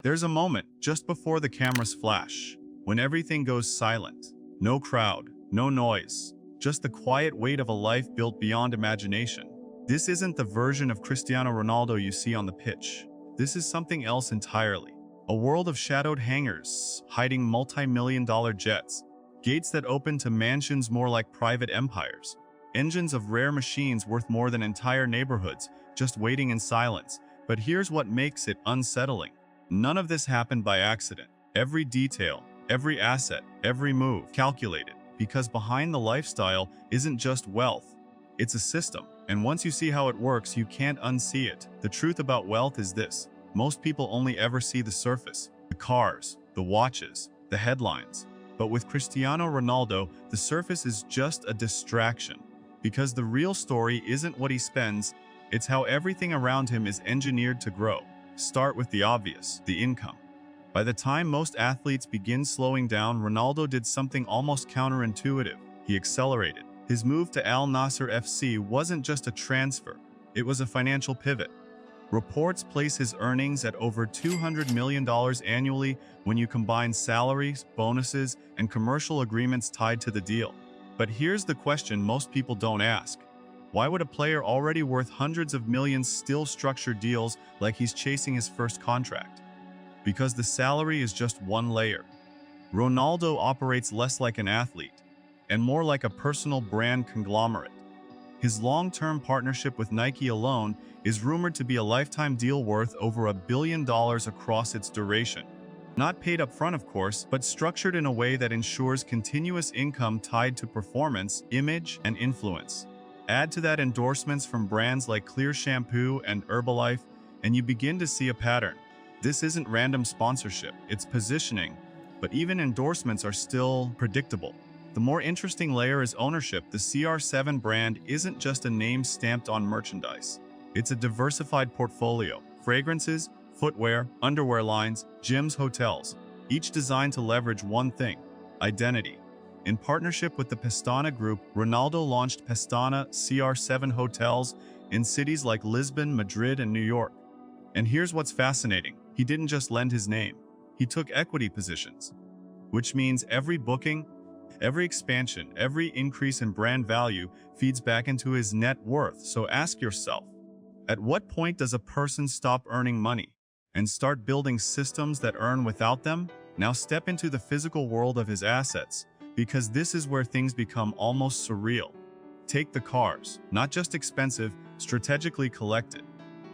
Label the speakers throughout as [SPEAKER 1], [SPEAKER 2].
[SPEAKER 1] There's a moment just before the cameras flash, when everything goes silent. No crowd, no noise, just the quiet weight of a life built beyond imagination. This isn't the version of Cristiano Ronaldo you see on the pitch. This is something else entirely. A world of shadowed hangars, hiding multi-million-dollar jets, gates that open to mansions more like private empires, engines of rare machines worth more than entire neighborhoods, just waiting in silence. But here's what makes it unsettling. None of this happened by accident. Every detail, every asset, every move calculated, because behind the lifestyle isn't just wealth, it's a system. And once you see how it works, you can't unsee it. The truth about wealth is this: most people only ever see the surface, the cars, the watches, the headlines. But with Cristiano Ronaldo, the surface is just a distraction. Because the real story isn't what he spends, it's how everything around him is engineered to grow. Start with the obvious, the income. By the time most athletes begin slowing down, Ronaldo did something almost counterintuitive. He accelerated. His move to Al Nassr FC wasn't just a transfer, it was a financial pivot. Reports place his earnings at over $200 million annually when you combine salaries, bonuses, and commercial agreements tied to the deal. But here's the question most people don't ask. Why would a player already worth hundreds of millions still structure deals like he's chasing his first contract? Because the salary is just one layer. Ronaldo operates less like an athlete and more like a personal brand conglomerate. His long-term partnership with Nike alone is rumored to be a lifetime deal worth over $1 billion across its duration. Not paid up front, of course, but structured in a way that ensures continuous income tied to performance, image, and influence. Add to that endorsements from brands like Clear Shampoo and Herbalife, and you begin to see a pattern. This isn't random sponsorship, it's positioning, but even endorsements are still predictable. The more interesting layer is ownership. The CR7 brand isn't just a name stamped on merchandise. It's a diversified portfolio: fragrances, footwear, underwear lines, gyms, hotels, each designed to leverage one thing: identity. In partnership with the Pestana Group, Ronaldo launched Pestana CR7 hotels in cities like Lisbon, Madrid, and New York. And here's what's fascinating: he didn't just lend his name, he took equity positions, which means every booking, every expansion, every increase in brand value feeds back into his net worth. So ask yourself, at what point does a person stop earning money and start building systems that earn without them? Now step into the physical world of his assets, because this is where things become almost surreal. Take the cars, not just expensive, strategically collected.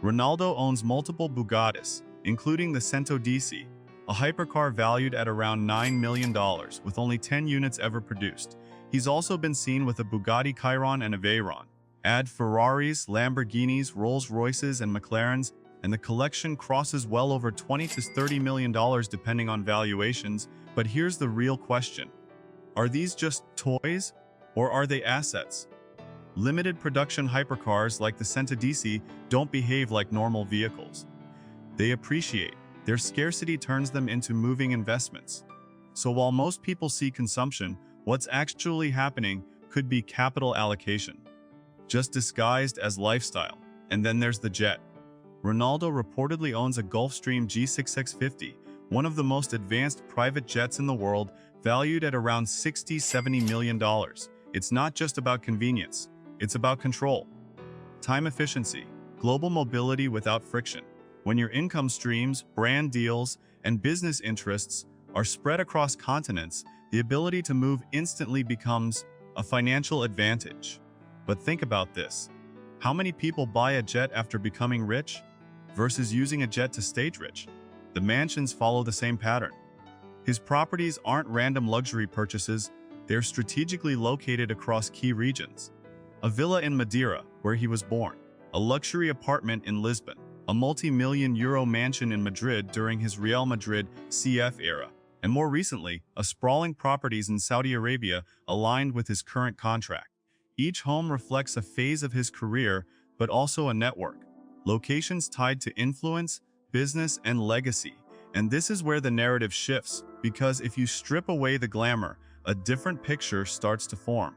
[SPEAKER 1] Ronaldo owns multiple Bugattis, including the Cento DC, a hypercar valued at around $9 million, with only 10 units ever produced. He's also been seen with a Bugatti Chiron and a Veyron. Add Ferraris, Lamborghinis, Rolls-Royces, and McLarens, and the collection crosses well over $20 to $30 million depending on valuations. But here's the real question: are these just toys, or are they assets? Limited production hypercars like the Cento DC don't behave like normal vehicles. They appreciate. Their scarcity turns them into moving investments. So while most people see consumption, what's actually happening could be capital allocation, just disguised as lifestyle. And then there's the jet. Ronaldo reportedly owns a Gulfstream G6X50, one of the most advanced private jets in the world, valued at around $60–70 million. It's not just about convenience, it's about control, time efficiency, global mobility without friction. When your income streams, brand deals, and business interests are spread across continents, the ability to move instantly becomes a financial advantage. But think about this: how many people buy a jet after becoming rich versus using a jet to stage rich? The mansions follow the same pattern. His properties aren't random luxury purchases, they're strategically located across key regions. A villa in Madeira, where he was born, a luxury apartment in Lisbon, a multi-million euro mansion in Madrid during his Real Madrid CF era, and more recently, a sprawling properties in Saudi Arabia aligned with his current contract. Each home reflects a phase of his career, but also a network. Locations tied to influence, business, and legacy. And this is where the narrative shifts, because if you strip away the glamour, a different picture starts to form.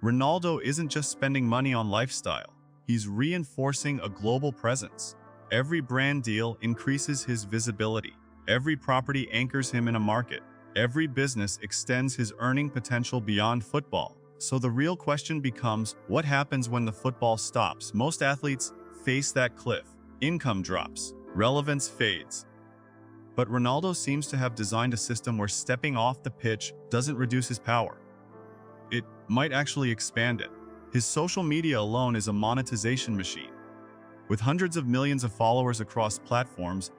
[SPEAKER 1] Ronaldo isn't just spending money on lifestyle, he's reinforcing a global presence. Every brand deal increases his visibility. Every property anchors him in a market. Every business extends his earning potential beyond football. So the real question becomes, what happens when the football stops? Most athletes face that cliff. Income drops. Relevance fades. But Ronaldo seems to have designed a system where stepping off the pitch doesn't reduce his power. It might actually expand it. His social media alone is a monetization machine. With hundreds of millions of followers across platforms,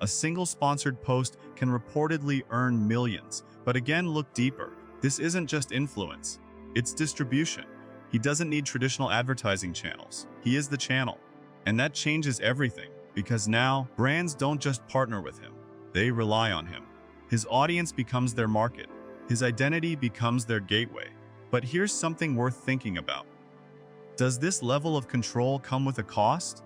[SPEAKER 1] a single sponsored post can reportedly earn millions. But again, look deeper. This isn't just influence, it's distribution. He doesn't need traditional advertising channels. He is the channel. And that changes everything, because now brands don't just partner with him, they rely on him. His audience becomes their market. His identity becomes their gateway. But here's something worth thinking about. Does this level of control come with a cost?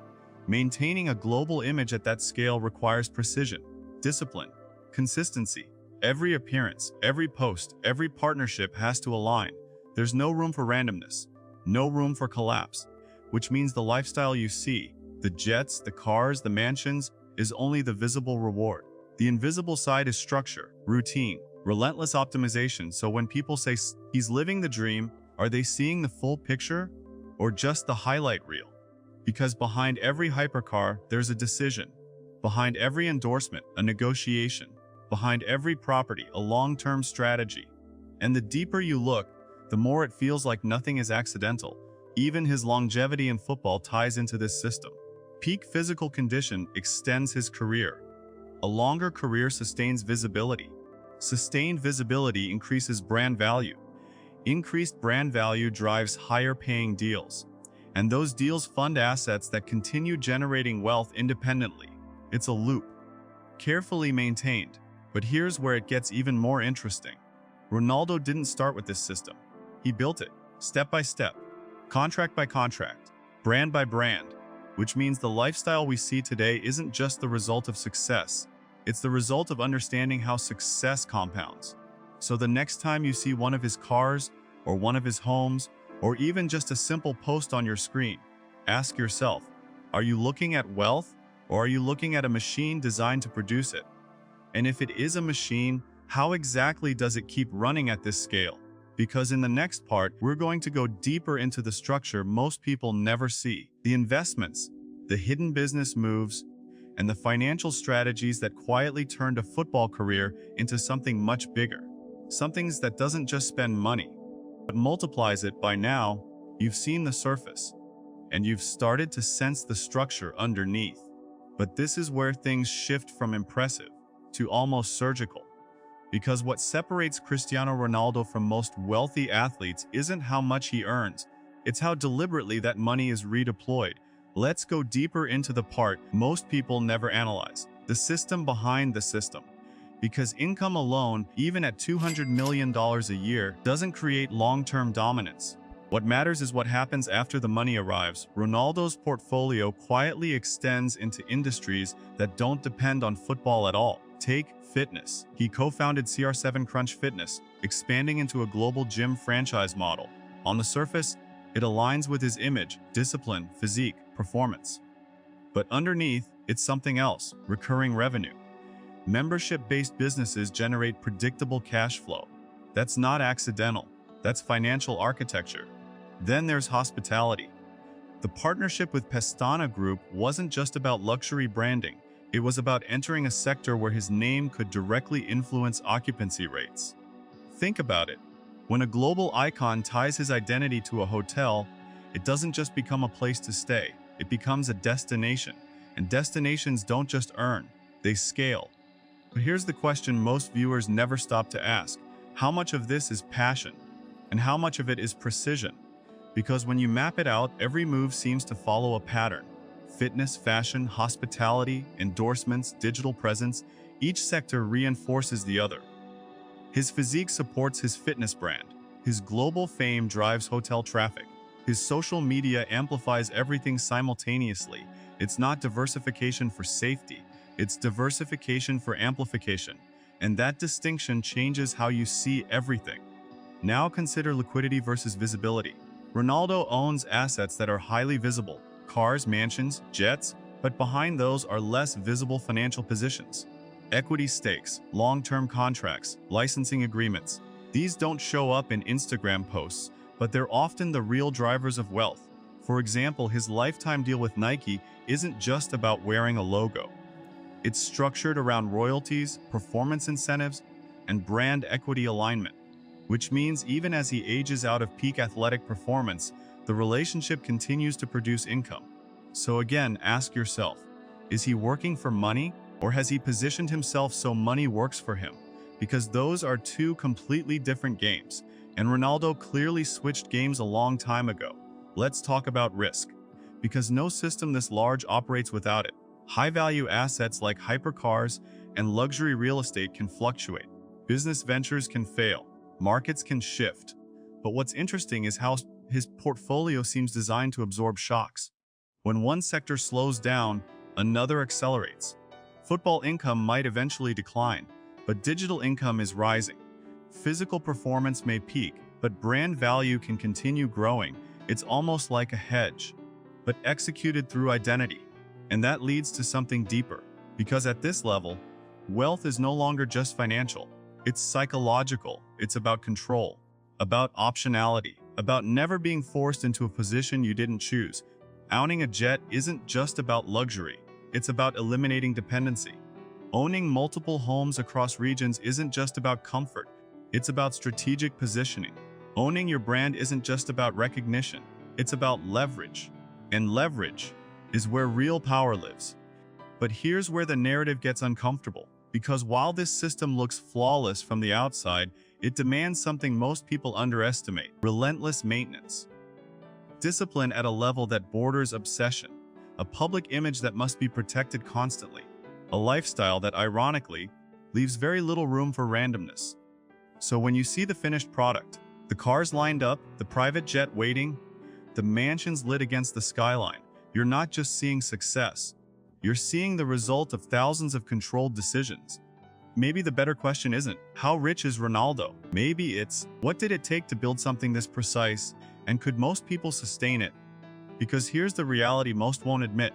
[SPEAKER 1] Maintaining a global image at that scale requires precision, discipline, consistency. Every appearance, every post, every partnership has to align. There's no room for randomness, no room for collapse, which means the lifestyle you see, the jets, the cars, the mansions, is only the visible reward. The invisible side is structure, routine, relentless optimization. So when people say he's living the dream, are they seeing the full picture or just the highlight reel? Because behind every hypercar, there's a decision. Behind every endorsement, a negotiation. Behind every property, a long-term strategy. And the deeper you look, the more it feels like nothing is accidental. Even his longevity in football ties into this system. Peak physical condition extends his career. A longer career sustains visibility. Sustained visibility increases brand value. Increased brand value drives higher paying deals. And those deals fund assets that continue generating wealth independently. It's a loop, carefully maintained. But here's where it gets even more interesting. Ronaldo didn't start with this system. He built it, step by step, contract by contract, brand by brand, which means the lifestyle we see today isn't just the result of success. It's the result of understanding how success compounds. So the next time you see one of his cars, or one of his homes, or even just a simple post on your screen, ask yourself, are you looking at wealth, or are you looking at a machine designed to produce it? And if it is a machine, how exactly does it keep running at this scale? Because in the next part, we're going to go deeper into the structure most people never see. The investments, the hidden business moves, and the financial strategies that quietly turned a football career into something much bigger. Something that doesn't just spend money, but multiplies it. By now, you've seen the surface, and you've started to sense the structure underneath. But this is where things shift from impressive to almost surgical. Because what separates Cristiano Ronaldo from most wealthy athletes isn't how much he earns, it's how deliberately that money is redeployed. Let's go deeper into the part most people never analyze, the system behind the system. Because income alone, even at $200 million a year, doesn't create long-term dominance. What matters is what happens after the money arrives. Ronaldo's portfolio quietly extends into industries that don't depend on football at all. Take fitness. He co-founded CR7 Crunch Fitness, expanding into a global gym franchise model. On the surface, it aligns with his image, discipline, physique, performance. But underneath, it's something else, recurring revenue. Membership-based businesses generate predictable cash flow. That's not accidental. That's financial architecture. Then there's hospitality. The partnership with Pestana Group wasn't just about luxury branding. It was about entering a sector where his name could directly influence occupancy rates. Think about it. When a global icon ties his identity to a hotel, it doesn't just become a place to stay. It becomes a destination. And destinations don't just earn, they scale. But here's the question most viewers never stop to ask. How much of this is passion? And how much of it is precision? Because when you map it out, every move seems to follow a pattern. Fitness, fashion, hospitality, endorsements, digital presence, each sector reinforces the other. His physique supports his fitness brand. His global fame drives hotel traffic. His social media amplifies everything simultaneously. It's not diversification for safety. It's diversification for amplification. And that distinction changes how you see everything. Now consider liquidity versus visibility. Ronaldo owns assets that are highly visible, cars, mansions, jets, but behind those are less visible financial positions. Equity stakes, long-term contracts, licensing agreements. These don't show up in Instagram posts, but they're often the real drivers of wealth. For example, his lifetime deal with Nike isn't just about wearing a logo. It's structured around royalties, performance incentives, and brand equity alignment, which means even as he ages out of peak athletic performance, the relationship continues to produce income. So again, ask yourself, is he working for money, or has he positioned himself so money works for him? Because those are two completely different games, and Ronaldo clearly switched games a long time ago. Let's talk about risk, because no system this large operates without it. High-value assets like hypercars and luxury real estate can fluctuate. Business ventures can fail. Markets can shift. But what's interesting is how his portfolio seems designed to absorb shocks. When one sector slows down, another accelerates. Football income might eventually decline, but digital income is rising. Physical performance may peak, but brand value can continue growing. It's almost like a hedge, but executed through identity. And that leads to something deeper, because at this level, wealth is no longer just financial. It's psychological. It's about control, about optionality, about never being forced into a position you didn't choose. Owning a jet isn't just about luxury. It's about eliminating dependency. Owning multiple homes across regions isn't just about comfort. It's about strategic positioning. Owning your brand isn't just about recognition. It's about leverage. And leverage is where real power lives. But here's where the narrative gets uncomfortable. Because while this system looks flawless from the outside, it demands something most people underestimate: relentless maintenance. Discipline at a level that borders obsession. A public image that must be protected constantly. A lifestyle that, ironically, leaves very little room for randomness. So when you see the finished product, the cars lined up, the private jet waiting, the mansions lit against the skyline, you're not just seeing success. You're seeing the result of thousands of controlled decisions. Maybe the better question isn't, how rich is Ronaldo? Maybe it's, what did it take to build something this precise, and could most people sustain it? Because here's the reality most won't admit.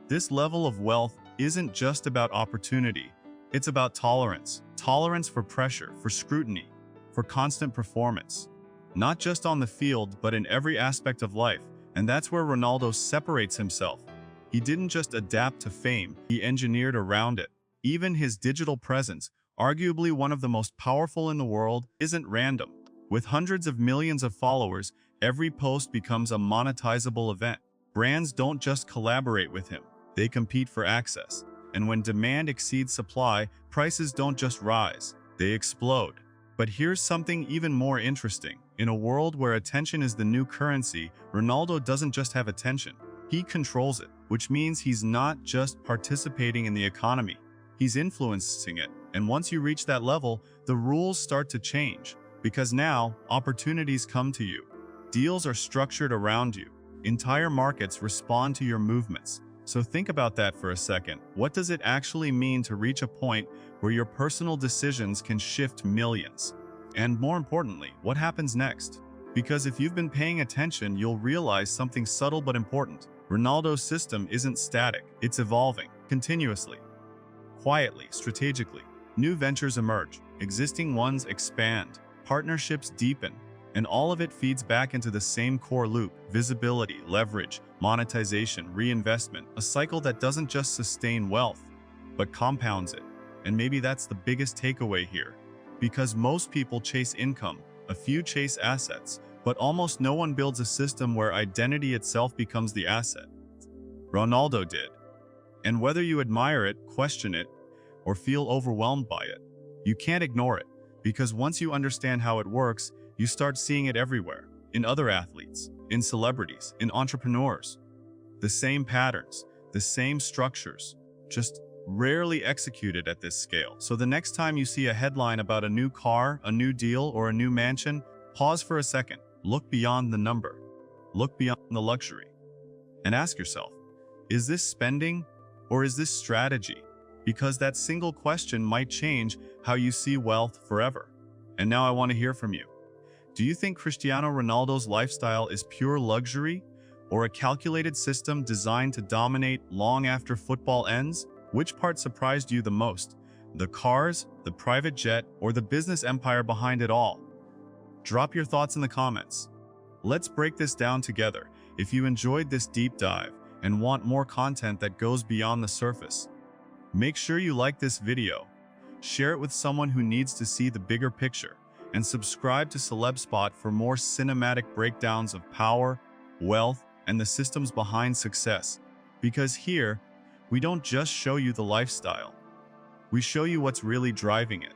[SPEAKER 1] This level of wealth isn't just about opportunity. It's about tolerance. Tolerance for pressure, for scrutiny, for constant performance. Not just on the field, but in every aspect of life. And that's where Ronaldo separates himself. He didn't just adapt to fame, he engineered around it. Even his digital presence, arguably one of the most powerful in the world, isn't random. With hundreds of millions of followers, every post becomes a monetizable event. Brands don't just collaborate with him, they compete for access. And when demand exceeds supply, prices don't just rise, they explode. But here's something even more interesting. In a world where attention is the new currency, Ronaldo doesn't just have attention, he controls it, which means he's not just participating in the economy, he's influencing it. And once you reach that level, the rules start to change, because now opportunities come to you. Deals are structured around you. Entire markets respond to your movements. So think about that for a second. What does it actually mean to reach a point where your personal decisions can shift millions? And more importantly, what happens next? Because if you've been paying attention, you'll realize something subtle but important. Ronaldo's system isn't static, it's evolving, continuously. Quietly, strategically, new ventures emerge, existing ones expand, partnerships deepen, and all of it feeds back into the same core loop: visibility, leverage, monetization, reinvestment, a cycle that doesn't just sustain wealth, but compounds it. And maybe that's the biggest takeaway here. Because most people chase income, a few chase assets, but almost no one builds a system where identity itself becomes the asset. Ronaldo did. And whether you admire it, question it, or feel overwhelmed by it, you can't ignore it. Because once you understand how it works, you start seeing it everywhere. In other athletes, in celebrities, in entrepreneurs. The same patterns, the same structures, just rarely executed at this scale. So the next time you see a headline about a new car, a new deal, or a new mansion, pause for a second. Look beyond the number. Look beyond the luxury. And ask yourself, is this spending or is this strategy? Because that single question might change how you see wealth forever. And now I want to hear from you. Do you think Cristiano Ronaldo's lifestyle is pure luxury or a calculated system designed to dominate long after football ends? Which part surprised you the most? The cars, the private jet, or the business empire behind it all? Drop your thoughts in the comments. Let's break this down together. If you enjoyed this deep dive and want more content that goes beyond the surface, make sure you like this video, share it with someone who needs to see the bigger picture, and subscribe to CelebSpot for more cinematic breakdowns of power, wealth, and the systems behind success. Because here, we don't just show you the lifestyle. We show you what's really driving it.